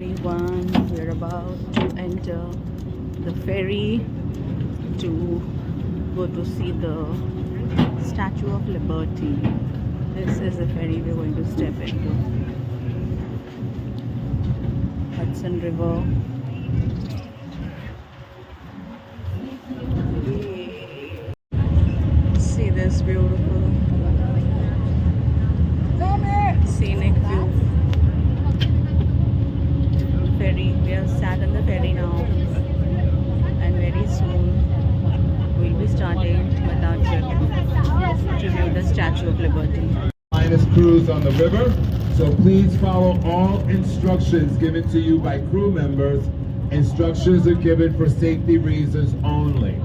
Everyone, we're about to enter the ferry to go to see the Statue of Liberty. This is the ferry we're going to step into. Hudson River. See this beautiful scenic view. Ferry. We are sat on the ferry now, and very soon we'll be starting with our trip to view the Statue of Liberty. Linus cruise on the river, so please follow all instructions given to you by crew members. Instructions are given for safety reasons only.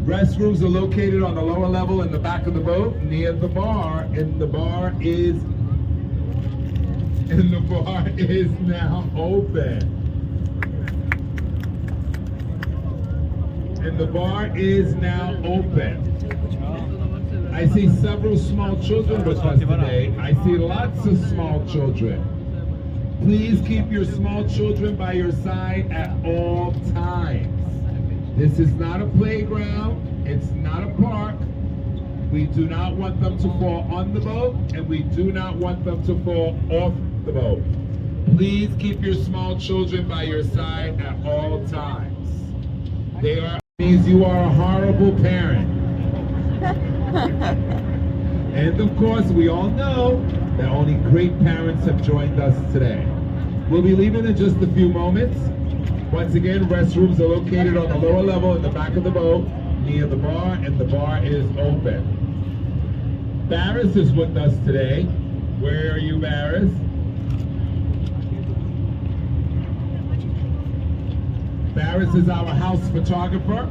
Restrooms are located on the lower level in the back of the boat near the bar, and the bar is now open. And the bar is now open. I see several small children with us today. I see lots of small children. Please keep your small children by your side at all times. This is not a playground. It's not a park. We do not want them to fall on the boat, and we do not want them to fall off the boat. Please keep your small children by your side at all times. Means you are a horrible parent. And of course, we all know that only great parents have joined us today. We'll be leaving in just a few moments. Once again, restrooms are located on the lower level in the back of the boat near the bar, and the bar is open. Barris is with us today. Where are you, Barris? Barris is our house photographer.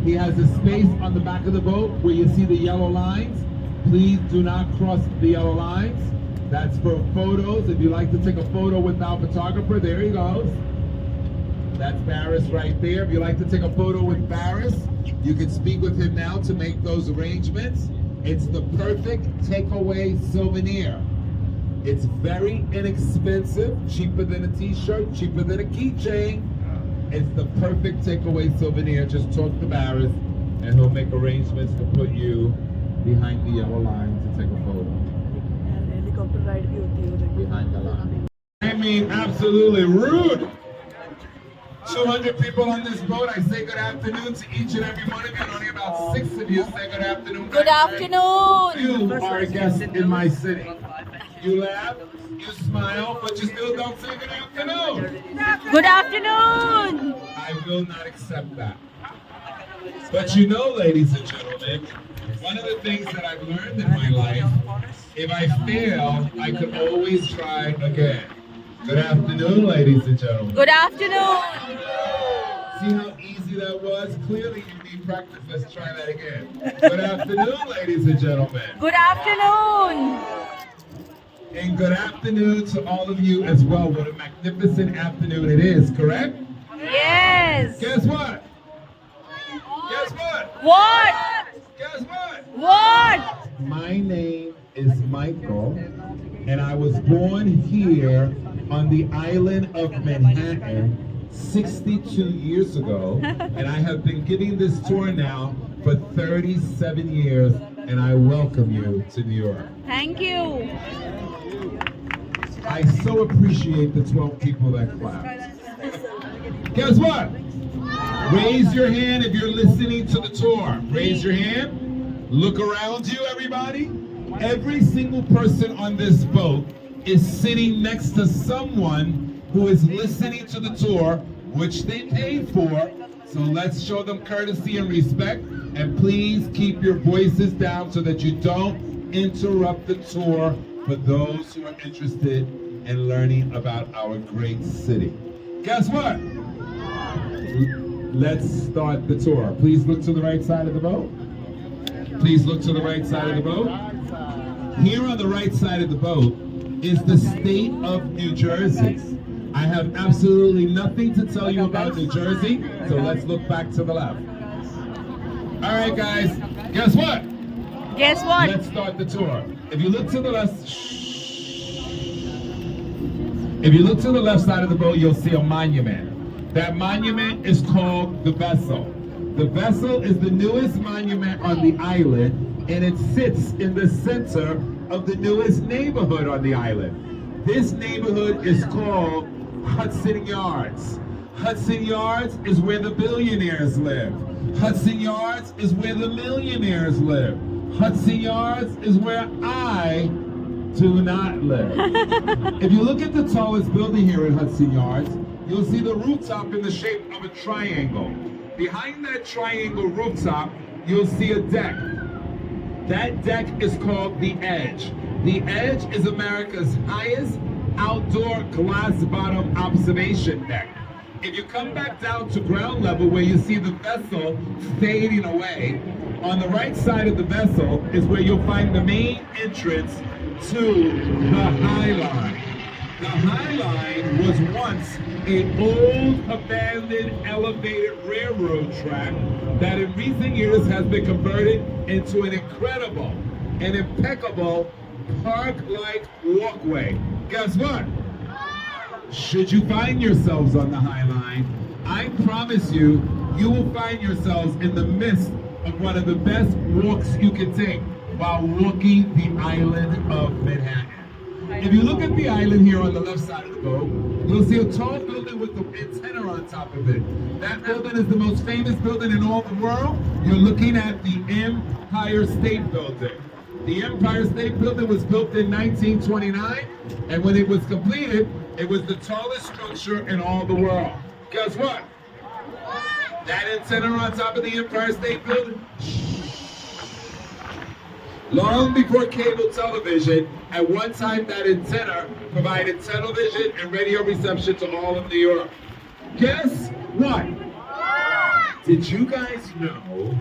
He has a space on the back of the boat where you see the yellow lines. Please do not cross the yellow lines. That's for photos. If you like to take a photo with our photographer, there he goes. That's Barris right there. If you like to take a photo with Barris, you can speak with him now to make those arrangements. It's the perfect takeaway souvenir. It's very inexpensive, cheaper than a t-shirt, cheaper than a keychain. It's the perfect takeaway souvenir. Just talk to Barris and he'll make arrangements to put you behind the yellow line to take a photo. Helicopter ride bhi hoti hai. Behind the line. I mean, absolutely rude. 200 people on this boat. I say good afternoon to each and every one of you. And only about 6 of you say good afternoon. Good afternoon. You are a guest in my city. You laugh, you smile, but you still don't say good afternoon. Good afternoon. I will not accept that. But you know, ladies and gentlemen, one of the things that I've learned in my life, if I fail, I could always try again. Good afternoon, ladies and gentlemen. Good afternoon. See how easy that was? Clearly you need practice. Let's try that again. Good afternoon, ladies and gentlemen. Good afternoon. And good afternoon to all of you as well. What a magnificent afternoon it is, correct? Yes. Guess what? Guess what? What? Guess what? What? My name is Michael, and I was born here on the island of Manhattan 62 years ago, and I have been giving this tour now for 37 years, and I welcome you to New York. Thank you. I so appreciate the 12 people that clapped. Guess what? Raise your hand if you're listening to the tour. Raise your hand. Look around you, everybody. Every single person on this boat is sitting next to someone who is listening to the tour, which they paid for. So let's show them courtesy and respect. And please keep your voices down so that you don't interrupt the tour for those who are interested in learning about our great city. Guess what? Let's start the tour. Please look to the right side of the boat. Please look to the right side of the boat. Here on the right side of the boat is the state of New Jersey. I have absolutely nothing to tell you about New Jersey, so let's look back to the left. All right, guys, guess what? Guess what? Let's start the tour. If you look to the left, If you look to the left side of the boat, you'll see a monument. That monument is called the Vessel. The Vessel is the newest monument on the island, and it sits in the center of the newest neighborhood on the island. This neighborhood is called Hudson Yards. Hudson Yards is where the billionaires live. Hudson Yards is where the millionaires live. Hudson Yards is where I do not live. If you look at the tallest building here in Hudson Yards, you'll see the rooftop in the shape of a triangle. Behind that triangle rooftop, you'll see a deck. That deck is called the Edge. The Edge is America's highest outdoor glass bottom observation deck. If you come back down to ground level where you see the Vessel fading away, on the right side of the Vessel is where you'll find the main entrance to the High Line. The High Line was once an old abandoned elevated railroad track that in recent years has been converted into an incredible and impeccable park-like walkway. Guess what? Should you find yourselves on the High Line, I promise you, you will find yourselves in the midst of one of the best walks you can take while walking the island of Manhattan. If you look at the island here on the left side of the boat, you'll see a tall building with an antenna on top of it. That building is the most famous building in all the world. You're looking at the Empire State Building. The Empire State Building was built in 1929, and when it was completed, it was the tallest structure in all the world. Guess what? That antenna on top of the Empire State Building? Long before cable television, at one time that antenna provided television and radio reception to all of New York. Guess what? Did you guys know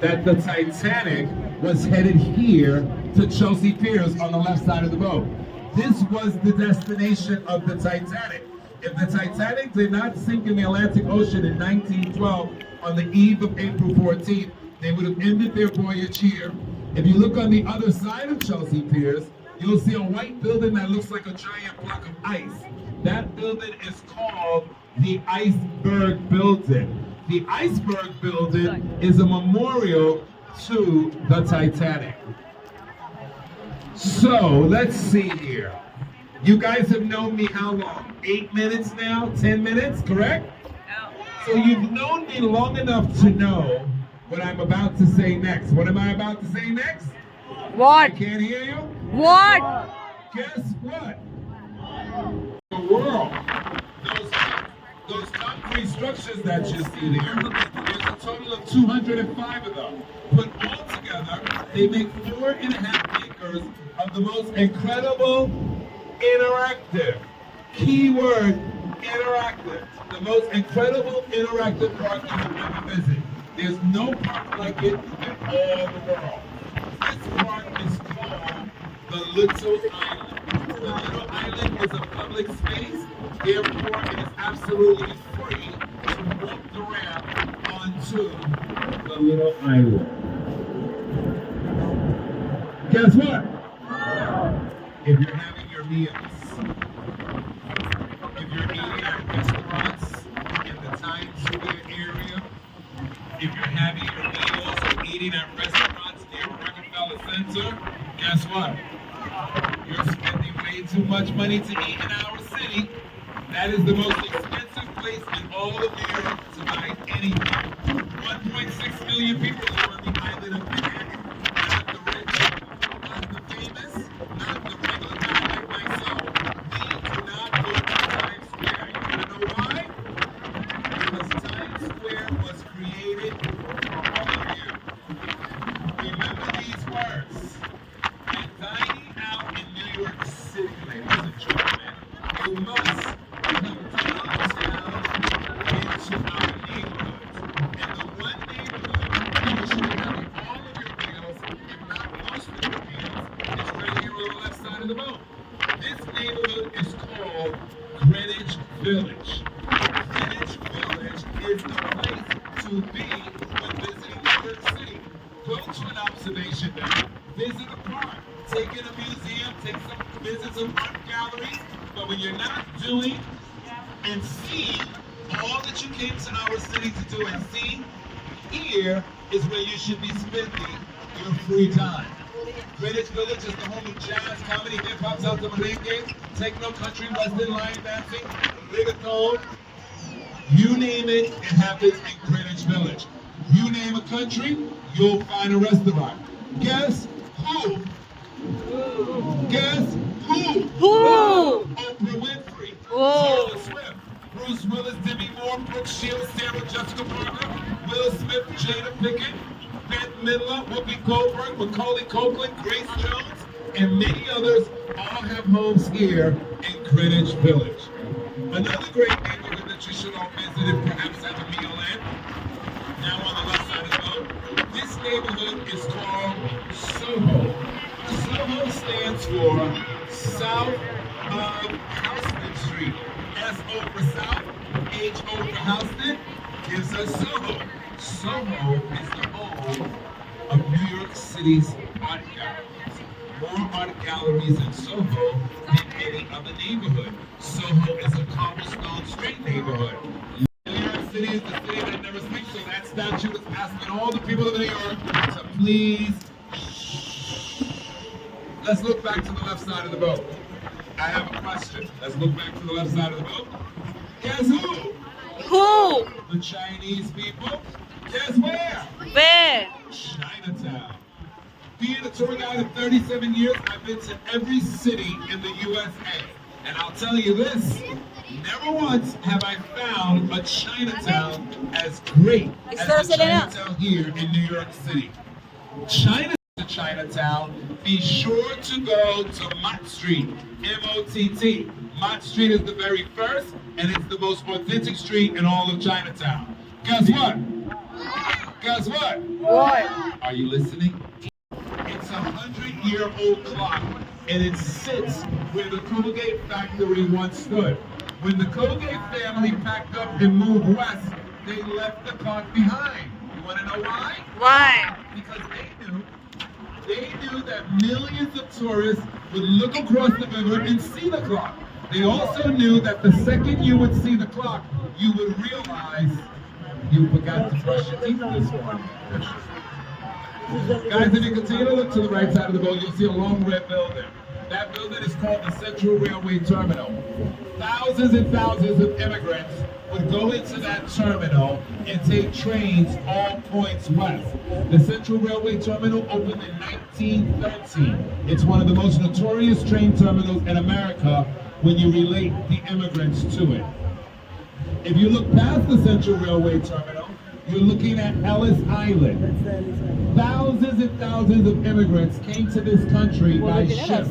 that the Titanic was headed here to Chelsea Piers on the left side of the boat? This was the destination of the Titanic. If the Titanic did not sink in the Atlantic Ocean in 1912 on the eve of April 14th, they would have ended their voyage here. If you look on the other side of Chelsea Piers, you'll see a white building that looks like a giant block of ice. That building is called the Iceberg Building. The Iceberg Building is a memorial to the Titanic. So, let's see here. You guys have known me how long? 8 minutes now? 10 minutes, correct? So you've known me long enough to know what I'm about to say next. What am I about to say next? What? I can't hear you? What? Guess what? The world. Those concrete structures that you see there, there's a total of 205 of them. Put all together, they make 4.5 acres of the most incredible interactive. Keyword, interactive. The most incredible interactive park you can ever visit. There's no park like it in all the world. This park is called the Little Island. The Little Island is a public space, therefore it is absolutely free to walk the ramp onto the Little Island. Guess what? If you're having your meals, if you're eating at restaurants in the Times Square area, if you're having your meals or eating at restaurants near Rockefeller Center, guess what? You're spending way too much money to eat in our city. That is the most expensive place in all of New York to buy anything. 1.6 million people live on the island of Manhattan. Not the rich, not the famous, not the regular guy like myself. We do not go to Times Square. You wanna know why? Because Times Square was created for all of you. Remember these words. And dining out in New York City, ladies and gentlemen, you must come downtown into our neighborhoods. And the one neighborhood you should be having all of your meals, if not most of your meals, is right here on the left side of the boat. This neighborhood is called Greenwich Village. Greenwich Village is the place to be when visiting New York City. Go to an observation deck, visit a park, take in a museum, visit some art galleries, but But when you're not doing and seeing all that you came to our city to do and see, here is where you should be spending your free time. Greenwich Village is the home of jazz, comedy, hip-hop, salsa, merengue, techno, country, western, line dancing, reggaeton. You name it, it happens in Greenwich Village. You name a country, you'll find a restaurant. Guess who? Guess who? Who? Oprah Winfrey, Whoa. Taylor Swift, Bruce Willis, Demi Moore, Brooke Shields, Sarah Jessica Parker, Will Smith, Jada Pinkett, Bette Midler, Whoopi Goldberg, Macaulay Culkin, Grace Jones, and many others all have homes here in Greenwich Village. Another great neighborhood that you should all visit and perhaps have a meal in. Now on the left side of the boat, this neighborhood is called Soho. Soho stands for South of Houston Street. S-O for South, H-O for Houston, gives us Soho. Soho is the home of New York City's art galleries. More art galleries in Soho than any other neighborhood. Soho is a cobblestone street neighborhood. New York City is the city that never sleeps, so that statue is asking all the people of New York to please shh. Let's look back to the left side of the boat. I have a question. Let's look back to the left side of the boat. Guess who? Who? The Chinese people. Guess where? Where? Chinatown. Being a tour guide of 37 years, I've been to every city in the USA. And I'll tell you this, never once have I found a Chinatown as great as the Chinatown here in New York City. China to Chinatown, be sure to go to Mott Street, M-O-T-T. Mott Street is the very first, and it's the most authentic street in all of Chinatown. Guess what? Guess what? What? Are you listening? It's a 100-year-old clock, and it sits where the Colgate factory once stood. When the Colgate family packed up and moved west, they left the clock behind. You want to know why? Why? Because they knew that millions of tourists would look across the river and see the clock. They also knew that the second you would see the clock, you would realize you forgot to brush your teeth this morning. Guys, if you continue to look to the right side of the boat, you'll see a long red building. That building is called the Central Railway Terminal. Thousands and thousands of immigrants would go into that terminal and take trains all points west. The Central Railway Terminal opened in 1913. It's one of the most notorious train terminals in America when you relate the immigrants to it. If you look past the Central Railway Terminal, you're looking at Ellis Island. Thousands and thousands of immigrants came to this country by ship.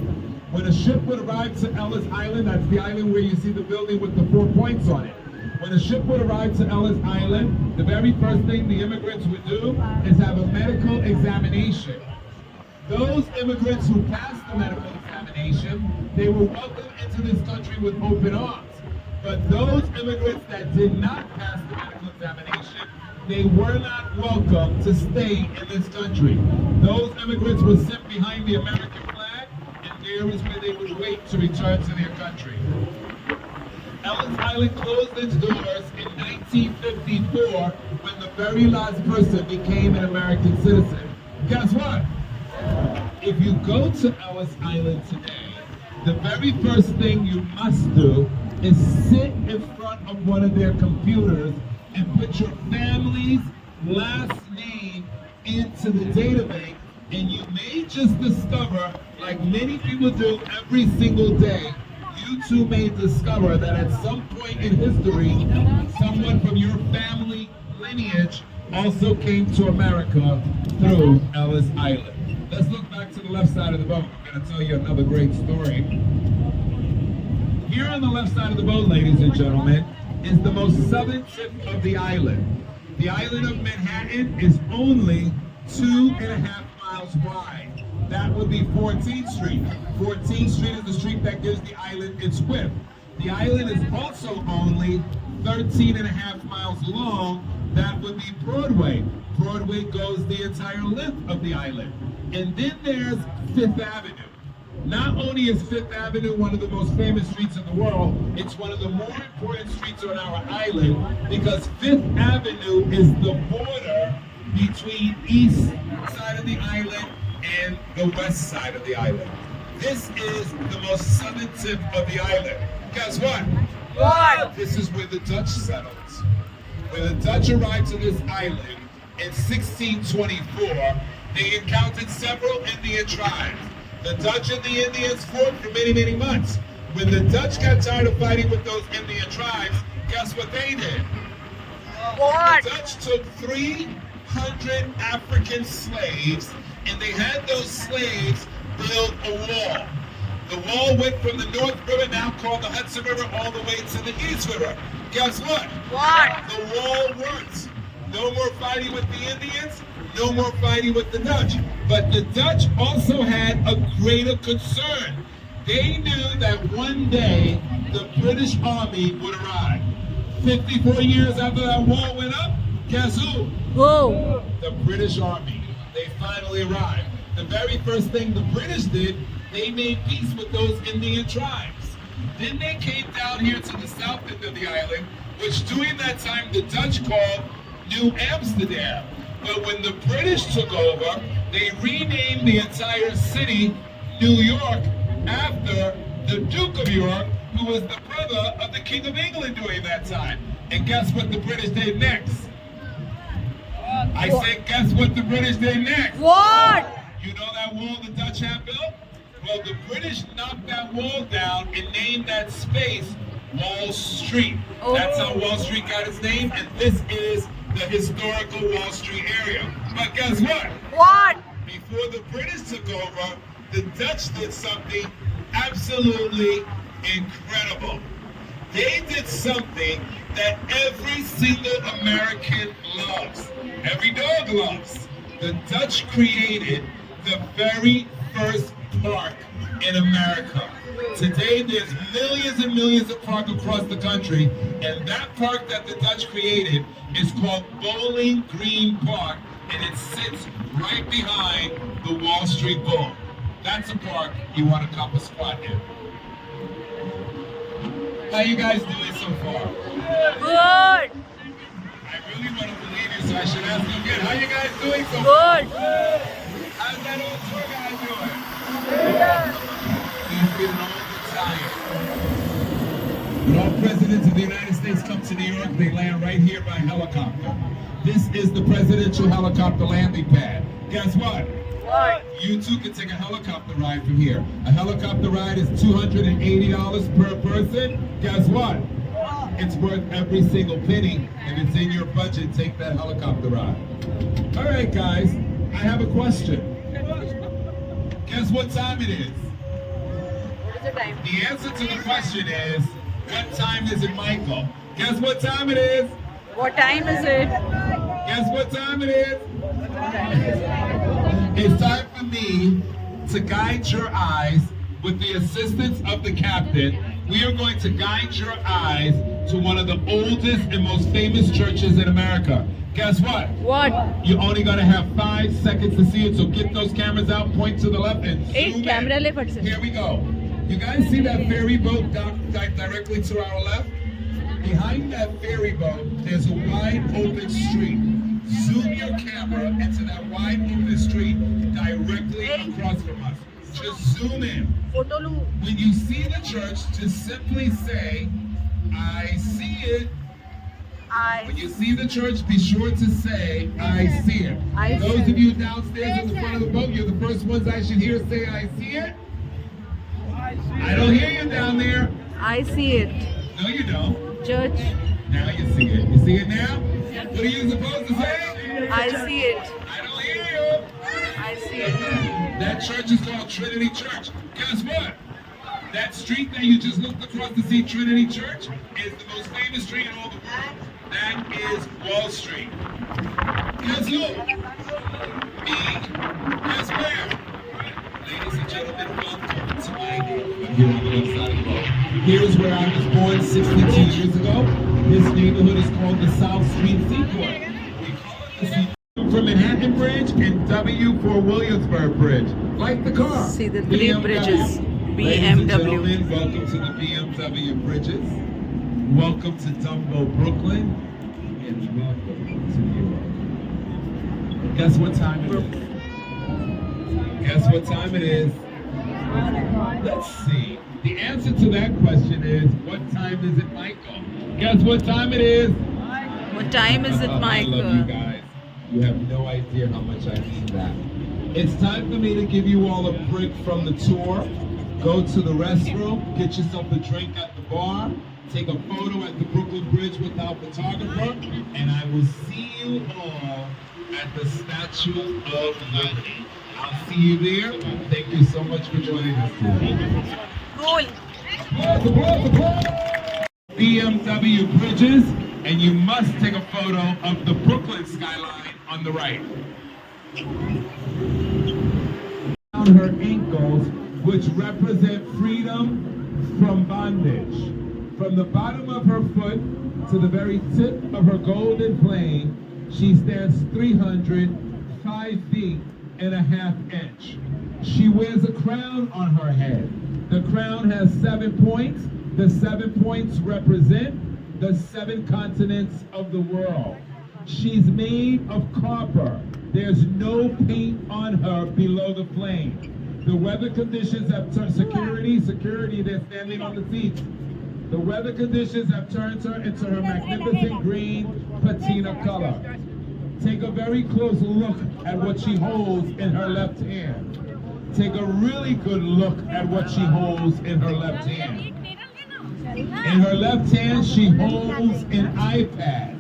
When a ship would arrive to Ellis Island, that's the island where you see the building with the 4 points on it. When a ship would arrive to Ellis Island, the very first thing the immigrants would do is have a medical examination. Those immigrants who passed the medical examination, they were welcomed into this country with open arms. But those immigrants that did not pass the medical examination, they were not welcome to stay in this country. Those immigrants were sent behind the American flag, and there is where they would wait to return to their country. Ellis Island closed its doors in 1954 when the very last person became an American citizen. Guess what? If you go to Ellis Island today, the very first thing you must do is sit in front of one of their computers and put your family's last name into the database, and you may just discover, like many people do every single day, you too may discover that at some point in history, someone from your family lineage also came to America through Ellis Island. Let's look back to the left side of the boat. I'm going to tell you another great story. Here on the left side of the boat, ladies and gentlemen, is the most southern tip of the island. The island of Manhattan is only 2.5 miles wide. That would be 14th Street. 14th Street is the street that gives the island its width. The island is also only 13.5 miles long. That would be Broadway. Broadway goes the entire length of the island. And then there's Fifth Avenue. Not only is Fifth Avenue one of the most famous streets in the world, it's one of the more important streets on our island because Fifth Avenue is the border between east side of the island and the west side of the island. This is the most southern tip of the island. Guess what? What? This is where the Dutch settled. When the Dutch arrived to this island in 1624, they encountered several Indian tribes. The Dutch and the Indians fought for many, many months. When the Dutch got tired of fighting with those Indian tribes, guess what they did? What? The Dutch took 300 African slaves, and they had those slaves build a wall. The wall went from the North River, now called the Hudson River, all the way to the East River. Guess what? What? The wall worked. No more fighting with the Indians, no more fighting with the Dutch. But the Dutch also had a greater concern. They knew that one day the British Army would arrive. 54 years after that wall went up, guess who? Whoa. The British Army. They finally arrived. The very first thing the British did, they made peace with those Indian tribes. Then they came down here to the south end of the island, which during that time the Dutch called New Amsterdam. But when the British took over, they renamed the entire city New York after the Duke of York, who was the brother of the King of England during that time. And guess what the British did next? I said, guess what the British did next? What? You know that wall the Dutch had built? Well, the British knocked that wall down and named that space Wall Street. That's how Wall Street got its name, and this is the historical Wall Street area. But guess what? What? Before the British took over, the Dutch did something absolutely incredible. They did something that every single American loves. Every dog loves. The Dutch created the very first park in America. Today there's millions and millions of parks across the country, and that park that the Dutch created is called Bowling Green Park, and it sits right behind the Wall Street Bull. That's a park you want to come a squat in. How you guys doing so far? Good. I really want to believe you, so I should ask you again. How you guys doing so far? Good. How's that old tour guy doing? He's feeling all tired. When all presidents of the United States come to New York, they land right here by helicopter. This is the presidential helicopter landing pad. Guess what? What? You too can take a helicopter ride from here. A helicopter ride is $280 per person. Guess what? It's worth every single penny. If it's in your budget, take that helicopter ride. All right, guys, I have a question. Guess what time it is? What is the time? The answer to the question is, what time is it, Michael? Guess what time it is? What time is it? Guess what time it is? It's time for me to guide your eyes with the assistance of the captain. We are going to guide your eyes to one of the oldest and most famous churches in America. Guess what? What? You're only going to have 5 seconds to see it, so get those cameras out, point to the left, and zoom camera in. le fat se. Here we go. You guys see that ferry boat directly to our left? Behind that ferry boat, there's a wide open street. Zoom your camera into that wide open street directly across from us. Just zoom in. Photo lu. When you see the church, just simply say, I see it. When you see the church, be sure to say, I see it. Those of you downstairs in the front of the boat, you're the first ones I should hear say, I see it. I don't hear you down there. I see it. No, you don't. Church. Now you see it. You see it now? What are you supposed to say? I see it. I don't hear you. I see it. That church is called Trinity Church. Guess what? That street that you just looked across to see, Trinity Church, is the most famous street in all the world. That is Wall Street. Guess who? Me. Guess where? Ladies and gentlemen, welcome to my neighborhood here on the left side of the road. Here's where I was born 62 years ago. This neighborhood is called the South Street Seaport. We call it the Seaport for Manhattan Bridge and W for Williamsburg Bridge. Like the car. See the three bridges. Ladies and BMW. gentlemen, welcome to the BMW bridges. Welcome to Dumbo, Brooklyn. And welcome to New York. Guess what time it is? Guess what time it is? Let's see. The answer to that question is, what time is it, Michael? Guess what time it is? What time is it, I love you Michael? guys. You have no idea how much I mean that. It's time for me to give you all a break from the tour. Go to the restroom, get yourself a drink at the bar, take a photo at the Brooklyn Bridge with our photographer, and I will see you all at the Statue of Liberty. I'll see you there. Thank you so much for joining us today. Goal. Applause, applause, applause. BMW bridges, and you must take a photo of the Brooklyn skyline on the right. On her ankles, which represent freedom from bondage. From the bottom of her foot to the very tip of her golden flame, she stands 305 feet and a half inch. She wears a crown on her head. The crown has 7 points. The 7 points represent the 7 continents of the world. She's made of copper. There's no paint on her below the flame. The weather conditions have turned security, they're standing on the seats. The weather conditions have turned her into her magnificent green patina color. Take a very close look at what she holds in her left hand. Take a really good look at what she holds in her left hand. In her left hand, she holds an iPad,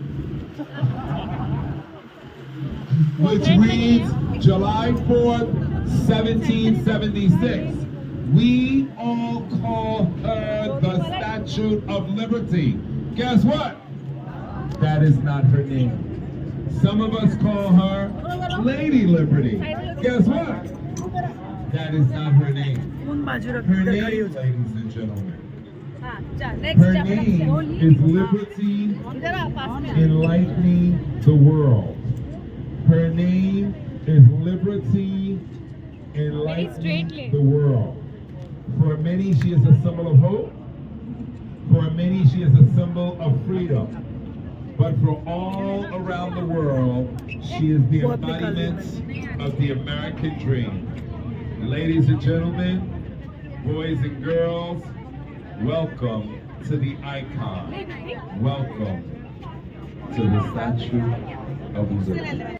which reads July 4th, 1776. We all call her the Statue of Liberty. Guess what? That is not her name. Some of us call her Lady Liberty. Guess what? That is not her name. Her name, ladies and gentlemen, her name is Liberty Enlightening the World. Her name is Liberty Enlightening the World. For many, she is a symbol of hope. For many, she is a symbol of freedom. But for all around the world, she is the embodiment of the American dream. Ladies and gentlemen, boys and girls, welcome to the icon. Welcome to the Statue of Liberty.